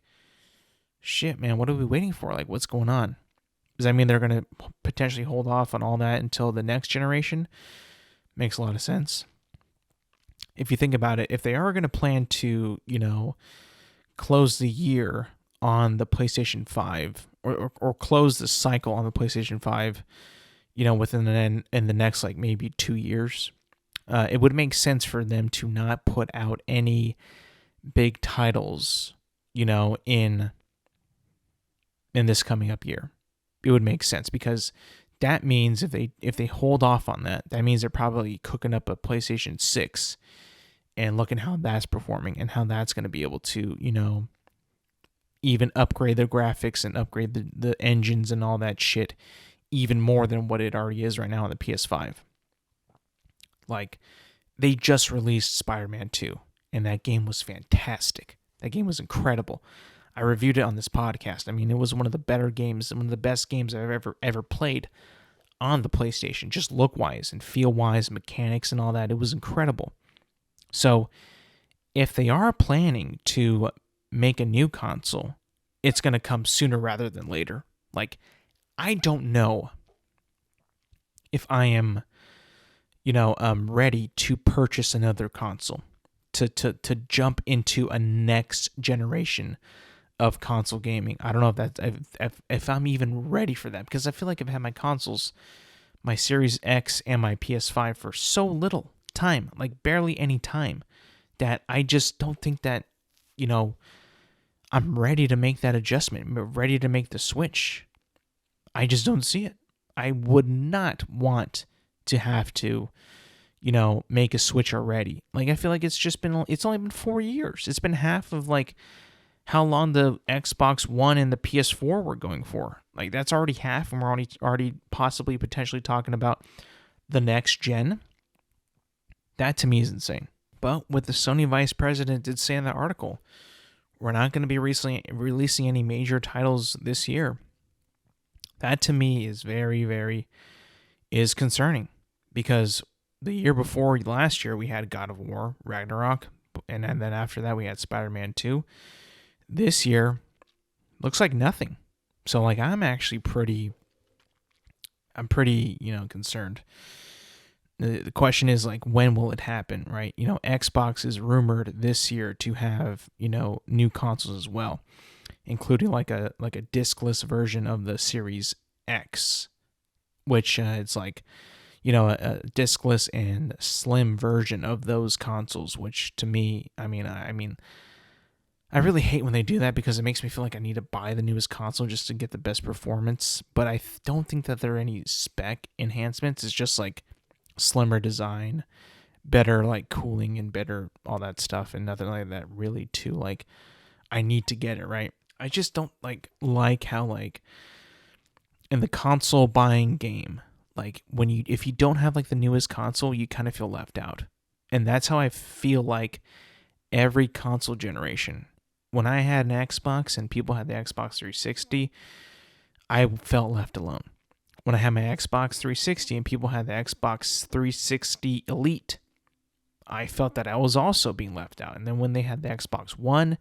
shit, man, what are we waiting for? Like, what's going on? Does that mean they're going to potentially hold off on all that until the next generation? Makes a lot of sense. If you think about it, if they are going to plan to, close the year on the PlayStation 5 or close the cycle on the PlayStation 5, within in the next like maybe 2 years, it would make sense for them to not put out any big titles, in this coming up year. It would make sense because that means if they hold off on that means they're probably cooking up a PlayStation 6 and looking how that's performing and how that's going to be able to, even upgrade the graphics and upgrade the engines and all that shit even more than what it already is right now on the PS5. Like, they just released Spider-Man 2, and that game was fantastic. That game was incredible. I reviewed it on this podcast. I mean, it was one of the better games, one of the best games I've ever played on the PlayStation, just look-wise and feel-wise, mechanics and all that. It was incredible. So, if they are planning to make a new console, it's going to come sooner rather than later. Like, I don't know if I am, ready to purchase another console, to jump into a next generation of console gaming. I don't know if I'm even ready for that, because I feel like I've had my consoles, my Series X and my PS5 for so little time, like barely any time, that I just don't think that, I'm ready to make that adjustment. I'm ready to make the switch. I just don't see it. I would not want to have to, make a switch already. Like, I feel like it's only been 4 years. It's been half of like how long the Xbox One and the PS4 were going for. Like, that's already half, and we're already possibly potentially talking about the next gen. That to me is insane. But what the Sony vice president did say in that article, we're not going to be releasing any major titles this year. That to me is very, very is concerning, because the year before last year we had God of War, Ragnarok, and then after that we had Spider-Man 2. This year looks like nothing. So like I'm pretty, concerned. The question is like, when will it happen, right? Xbox is rumored this year to have, new consoles as well, including like a discless version of the Series X, which it's like, a discless and slim version of those consoles, which to me, I really hate when they do that because it makes me feel like I need to buy the newest console just to get the best performance. But I don't think that there are any spec enhancements. It's just like slimmer design, better like cooling and better all that stuff, and nothing like that really too like I need to get it, right? I just don't like how like in the console buying game, like if you don't have like the newest console, you kind of feel left out. And that's how I feel like every console generation. When I had an Xbox and people had the Xbox 360, I felt left alone. When I had my Xbox 360 and people had the Xbox 360 Elite, I felt that I was also being left out. And then when they had the Xbox One,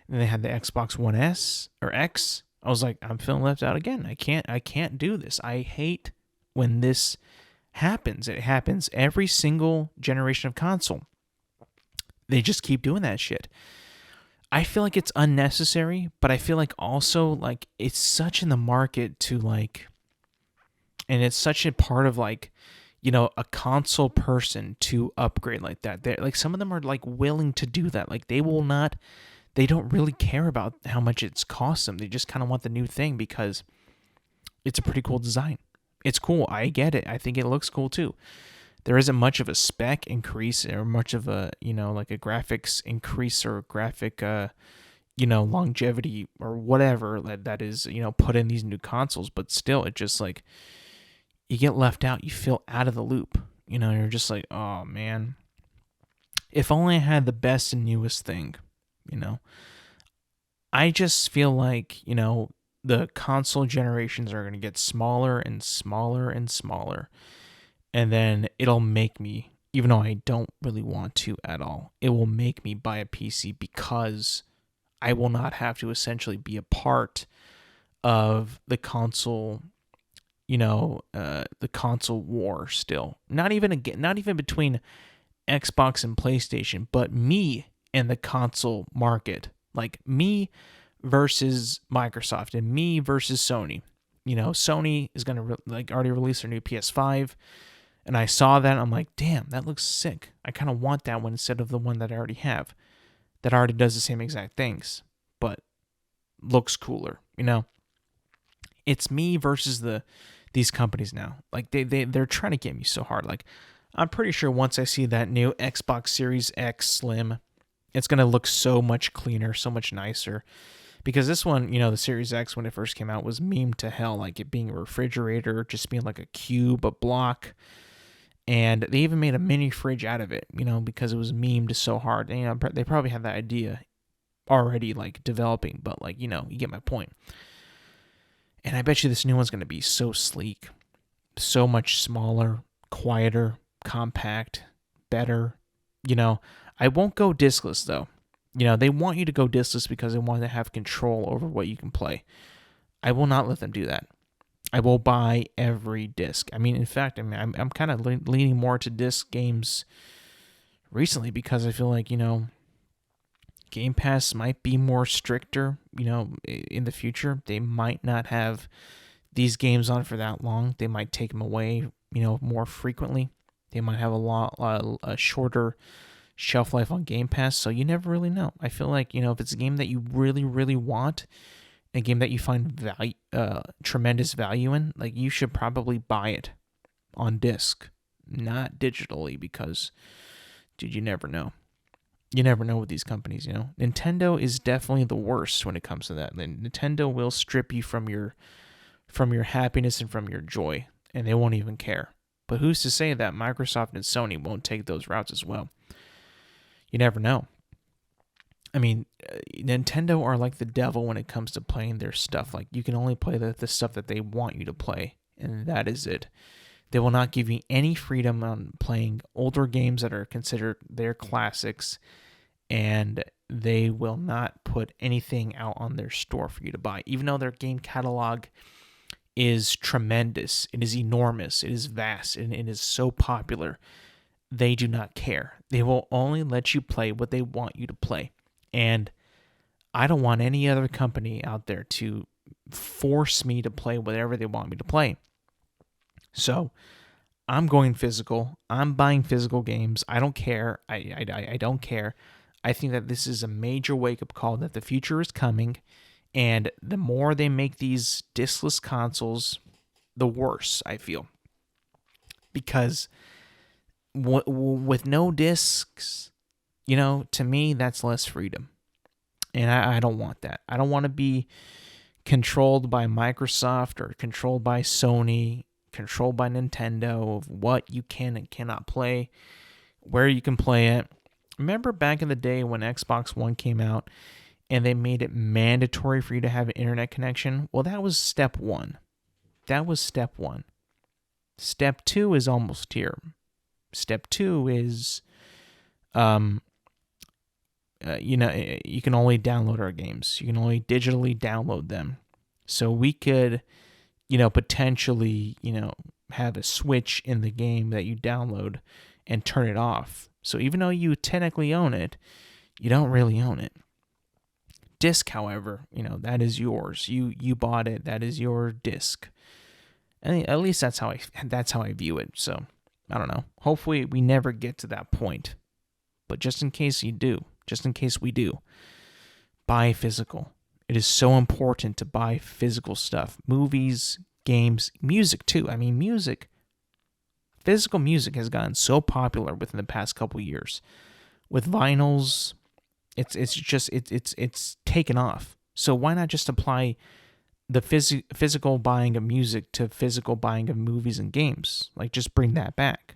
and they had the Xbox One S or X, I was like, I'm feeling left out again. I can't do this. I hate when this happens. It happens every single generation of console. They just keep doing that shit. I feel like it's unnecessary, but I feel like also like it's such in the market to like, and it's such a part of like, a console person to upgrade like that. They're like, some of them are like willing to do that. Like they don't really care about how much it's cost them. They just kind of want the new thing because it's a pretty cool design. It's cool. I get it. I think it looks cool too. There isn't much of a spec increase or much of a, like a graphics increase or graphic, longevity or whatever that is, put in these new consoles. But still, it just like, you get left out. You feel out of the loop. You're just like, oh man, if only I had the best and newest thing, I just feel like, the console generations are going to get smaller and smaller and smaller. And then it'll make me, even though I don't really want to at all, it will make me buy a PC because I will not have to essentially be a part of the console, the console war still. Not even between Xbox and PlayStation, but me and the console market. Like me versus Microsoft and me versus Sony. Sony is going to already release their new PS5. And I saw that, and I'm like, damn, that looks sick. I kind of want that one instead of the one that I already have. That already does the same exact things, but looks cooler, It's me versus these companies now. Like, they're trying to get me so hard. Like, I'm pretty sure once I see that new Xbox Series X Slim, it's going to look so much cleaner, so much nicer. Because this one, the Series X, when it first came out, was memed to hell. Like, it being a refrigerator, just being like a cube, a block. And they even made a mini fridge out of it, because it was memed so hard. And, they probably had that idea already, like, developing. But, like, you get my point. And I bet you this new one's going to be so sleek. So much smaller, quieter, compact, better. I won't go discless, though. They want you to go discless because they want to have control over what you can play. I will not let them do that. I will buy every disc. In fact, I'm kind of leaning more to disc games recently because I feel like, Game Pass might be more stricter, in the future. They might not have these games on for that long. They might take them away, more frequently. They might have a shorter shelf life on Game Pass, so you never really know. I feel like, if it's a game that you really, really want, a game that you find tremendous value in, like, you should probably buy it on disc, not digitally, because, dude, you never know. You never know with these companies, Nintendo is definitely the worst when it comes to that. Nintendo will strip you from your happiness and from your joy, and they won't even care. But who's to say that Microsoft and Sony won't take those routes as well? You never know. Nintendo are like the devil when it comes to playing their stuff. Like, you can only play the stuff that they want you to play, and that is it. They will not give you any freedom on playing older games that are considered their classics, and they will not put anything out on their store for you to buy, even though their game catalog is tremendous. It is enormous. It is vast, and it is so popular. They do not care. They will only let you play what they want you to play. And I don't want any other company out there to force me to play whatever they want me to play. So I'm going physical. I'm buying physical games. I don't care. I don't care. I think that this is a major wake-up call that the future is coming, and the more they make these discless consoles, the worse, I feel. Because with no discs, to me, that's less freedom. And I don't want that. I don't want to be controlled by Microsoft or controlled by Sony, controlled by Nintendo of what you can and cannot play, where you can play it. Remember back in the day when Xbox One came out and they made it mandatory for you to have an internet connection? Well, that was step one. Step 2 is almost here. Step 2 is, you can only download our games. You can only digitally download them. So we could, potentially, have a switch in the game that you download and turn it off. So even though you technically own it, you don't really own it. Disc, however, that is yours. You bought it. That is your disc. And at least that's how I view it. So I don't know. Hopefully we never get to that point. But just in case we do, buy physical. It is so important to buy physical stuff. Movies, games, music too. I mean, physical music has gotten so popular within the past couple years. With vinyls, it's taken off. So why not just apply the physical buying of music to physical buying of movies and games? Like, just bring that back.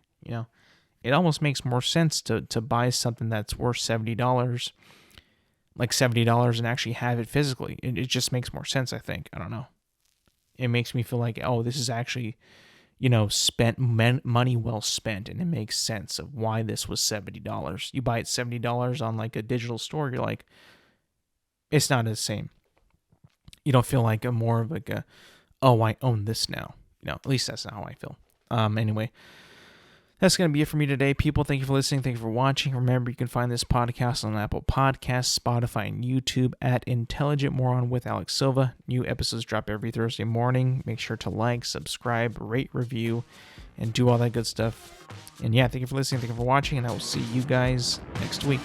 It almost makes more sense to buy something that's worth $70, like $70, and actually have it physically. It just makes more sense, I think. I don't know. It makes me feel like, oh, this is actually, spent money well spent, and it makes sense of why this was $70. You buy it $70 on like a digital store, you're like, it's not the same. You don't feel like more of like oh, I own this now. At least that's not how I feel. Anyway, that's going to be it for me today, people. Thank you for listening. Thank you for watching. Remember, you can find this podcast on Apple Podcasts, Spotify, and YouTube at Intelligent Moron with Alex Silva. New episodes drop every Thursday morning. Make sure to like, subscribe, rate, review, and do all that good stuff. And yeah, thank you for listening. Thank you for watching, and I will see you guys next week.